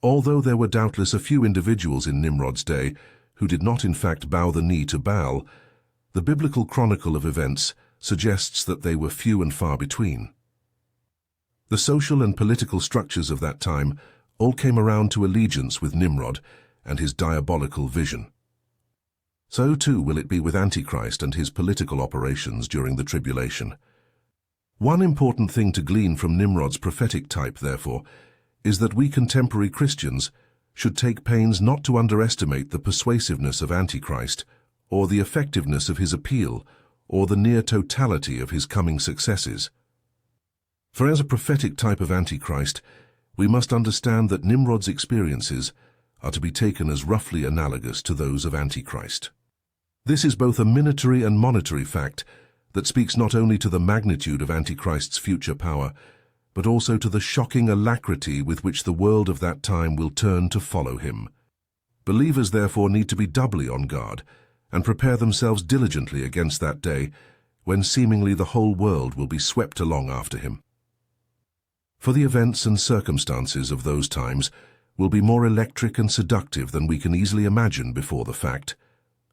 Although there were doubtless a few individuals in Nimrod's day who did not in fact bow the knee to Baal, the biblical chronicle of events suggests that they were few and far between. The social and political structures of that time all came around to allegiance with Nimrod and his diabolical vision. So too will it be with Antichrist and his political operations during the tribulation. One important thing to glean from Nimrod's prophetic type, therefore, is that we contemporary Christians should take pains not to underestimate the persuasiveness of Antichrist, or the effectiveness of his appeal, or the near totality of his coming successes. For as a prophetic type of Antichrist, we must understand that Nimrod's experiences are to be taken as roughly analogous to those of Antichrist. This is both a minatory and monetary fact that speaks not only to the magnitude of Antichrist's future power, but also to the shocking alacrity with which the world of that time will turn to follow him. Believers therefore need to be doubly on guard and prepare themselves diligently against that day when seemingly the whole world will be swept along after him. For the events and circumstances of those times will be more electric and seductive than we can easily imagine before the fact,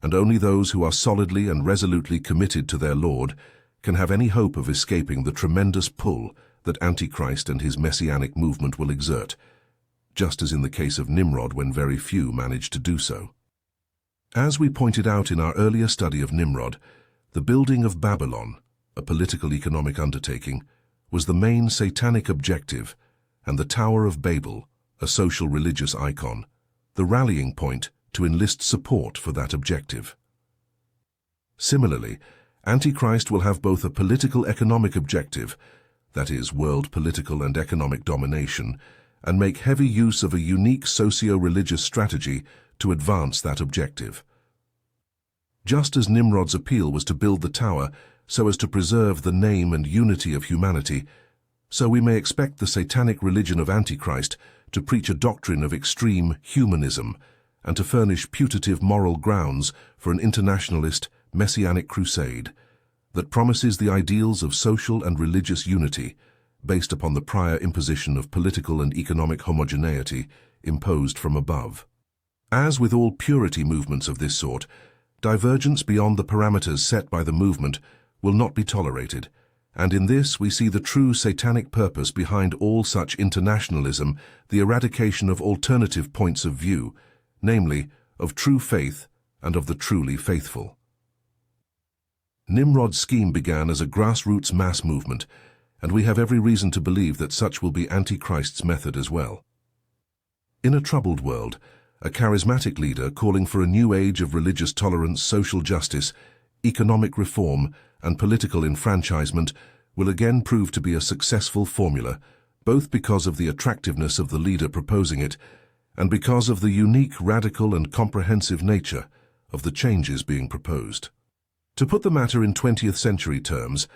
and only those who are solidly and resolutely committed to their Lord can have any hope of escaping the tremendous pull that Antichrist and his messianic movement will exert, just as in the case of Nimrod when very few managed to do so. As we pointed out in our earlier study of Nimrod, the building of Babylon, a political economic undertaking, was the main satanic objective, and the Tower of Babel, a social religious icon, the rallying point to enlist support for that objective. Similarly, Antichrist will have both a political economic objective, that is, world political and economic domination, and make heavy use of a unique socio-religious strategy to advance that objective. Just as Nimrod's appeal was to build the tower so as to preserve the name and unity of humanity, so we may expect the satanic religion of Antichrist to preach a doctrine of extreme humanism and to furnish putative moral grounds for an internationalist messianic crusade that promises the ideals of social and religious unity based upon the prior imposition of political and economic homogeneity imposed from above. As with all purity movements of this sort, divergence beyond the parameters set by the movement will not be tolerated, and in this we see the true satanic purpose behind all such internationalism, the eradication of alternative points of view, namely, of true faith and of the truly faithful. Nimrod's scheme began as a grassroots mass movement, and we have every reason to believe that such will be Antichrist's method as well. In a troubled world, a charismatic leader calling for a new age of religious tolerance, social justice, economic reform, and political enfranchisement will again prove to be a successful formula, both because of the attractiveness of the leader proposing it and because of the unique, radical, and comprehensive nature of the changes being proposed. To put the matter in 20th century terms,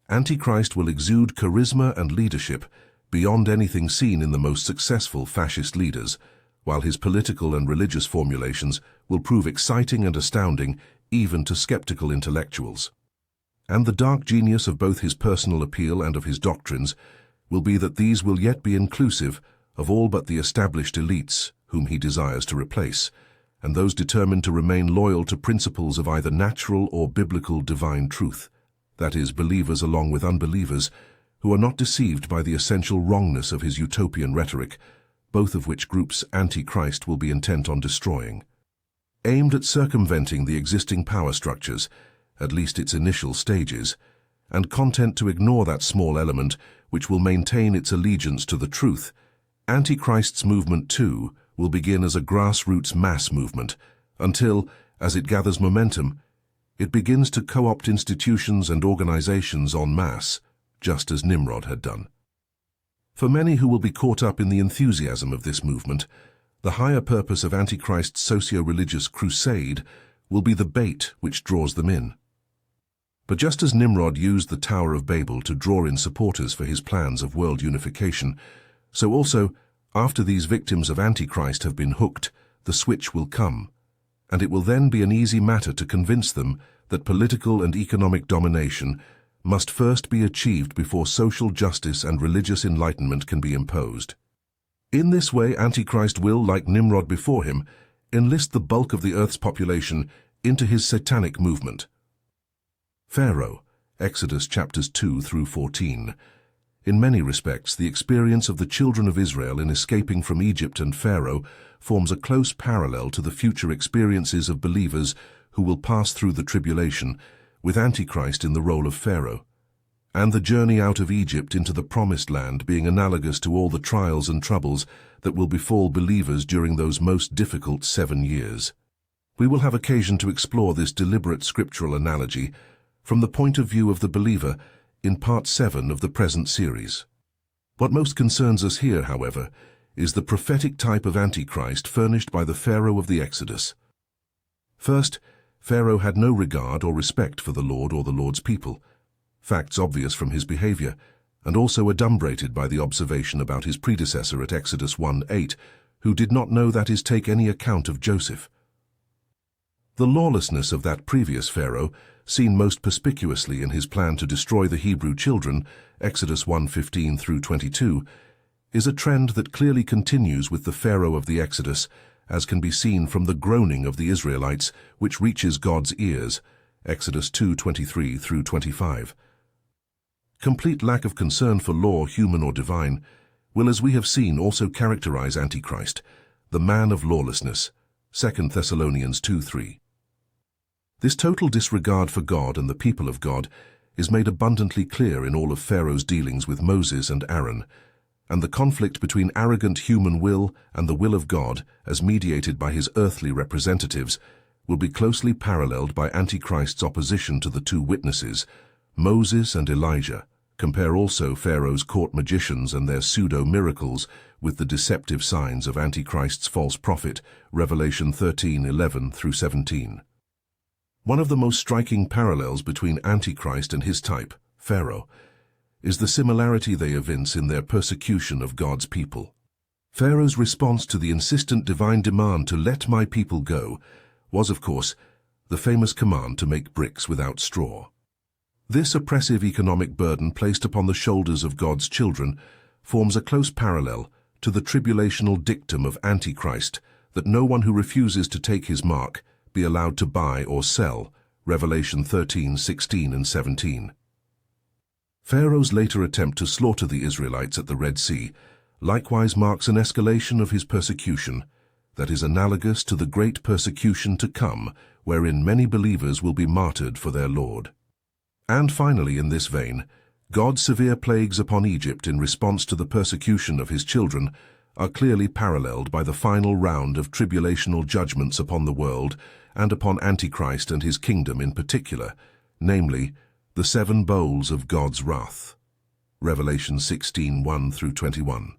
Antichrist will exude charisma and leadership beyond anything seen in the most successful fascist leaders, while his political and religious formulations will prove exciting and astounding even to skeptical intellectuals. And the dark genius of both his personal appeal and of his doctrines will be that these will yet be inclusive of all but the established elites whom he desires to replace, and those determined to remain loyal to principles of either natural or biblical divine truth, that is, believers along with unbelievers, who are not deceived by the essential wrongness of his utopian rhetoric, both of which groups Antichrist will be intent on destroying. Aimed at circumventing the existing power structures, at least its initial stages, and content to ignore that small element which will maintain its allegiance to the truth, Antichrist's movement, too, will begin as a grassroots mass movement until, as it gathers momentum, it begins to co-opt institutions and organizations en masse, just as Nimrod had done. For many who will be caught up in the enthusiasm of this movement, the higher purpose of Antichrist's socio-religious crusade will be the bait which draws them in. But just as Nimrod used the Tower of Babel to draw in supporters for his plans of world unification, so also, after these victims of Antichrist have been hooked, the switch will come, and it will then be an easy matter to convince them that political and economic domination must first be achieved before social justice and religious enlightenment can be imposed. In this way, Antichrist will, like Nimrod before him, enlist the bulk of the earth's population into his satanic movement. Pharaoh, Exodus chapters 2 through 14. In many respects, the experience of the children of Israel in escaping from Egypt and Pharaoh forms a close parallel to the future experiences of believers who will pass through the tribulation, with Antichrist in the role of Pharaoh, and the journey out of Egypt into the Promised Land being analogous to all the trials and troubles that will befall believers during those most difficult 7 years. We will have occasion to explore this deliberate scriptural analogy from the point of view of the believer in Part 7 of the present series. What most concerns us here, however, is the prophetic type of Antichrist furnished by the Pharaoh of the Exodus. First, Pharaoh had no regard or respect for the Lord or the Lord's people, facts obvious from his behavior, and also adumbrated by the observation about his predecessor at Exodus 1:8, who did not know, that is, take any account of Joseph. The lawlessness of that previous Pharaoh, seen most perspicuously in his plan to destroy the Hebrew children, Exodus 1:15 through 22, is a trend that clearly continues with the Pharaoh of the Exodus, as can be seen from the groaning of the Israelites, which reaches God's ears, Exodus 2:23 through 25. Complete lack of concern for law, human or divine, will, as we have seen, also characterize Antichrist, the man of lawlessness, 2 Thessalonians 2:3. This total disregard for God and the people of God is made abundantly clear in all of Pharaoh's dealings with Moses and Aaron, and the conflict between arrogant human will and the will of God, as mediated by his earthly representatives, will be closely paralleled by Antichrist's opposition to the two witnesses, Moses and Elijah. Compare also Pharaoh's court magicians and their pseudo-miracles with the deceptive signs of Antichrist's false prophet, Revelation 13:11 through 17. One of the most striking parallels between Antichrist and his type, Pharaoh, is the similarity they evince in their persecution of God's people. Pharaoh's response to the insistent divine demand to let my people go was, of course, the famous command to make bricks without straw. This oppressive economic burden placed upon the shoulders of God's children forms a close parallel to the tribulational dictum of Antichrist that no one who refuses to take his mark be allowed to buy or sell, Revelation 13:16 and 17. Pharaoh's later attempt to slaughter the Israelites at the Red Sea likewise marks an escalation of his persecution that is analogous to the great persecution to come, wherein many believers will be martyred for their Lord. And finally, in this vein, God's severe plagues upon Egypt in response to the persecution of his children are clearly paralleled by the final round of tribulational judgments upon the world and upon Antichrist and his kingdom in particular, namely, the 7 bowls of God's wrath, Revelation 16:1 through 21.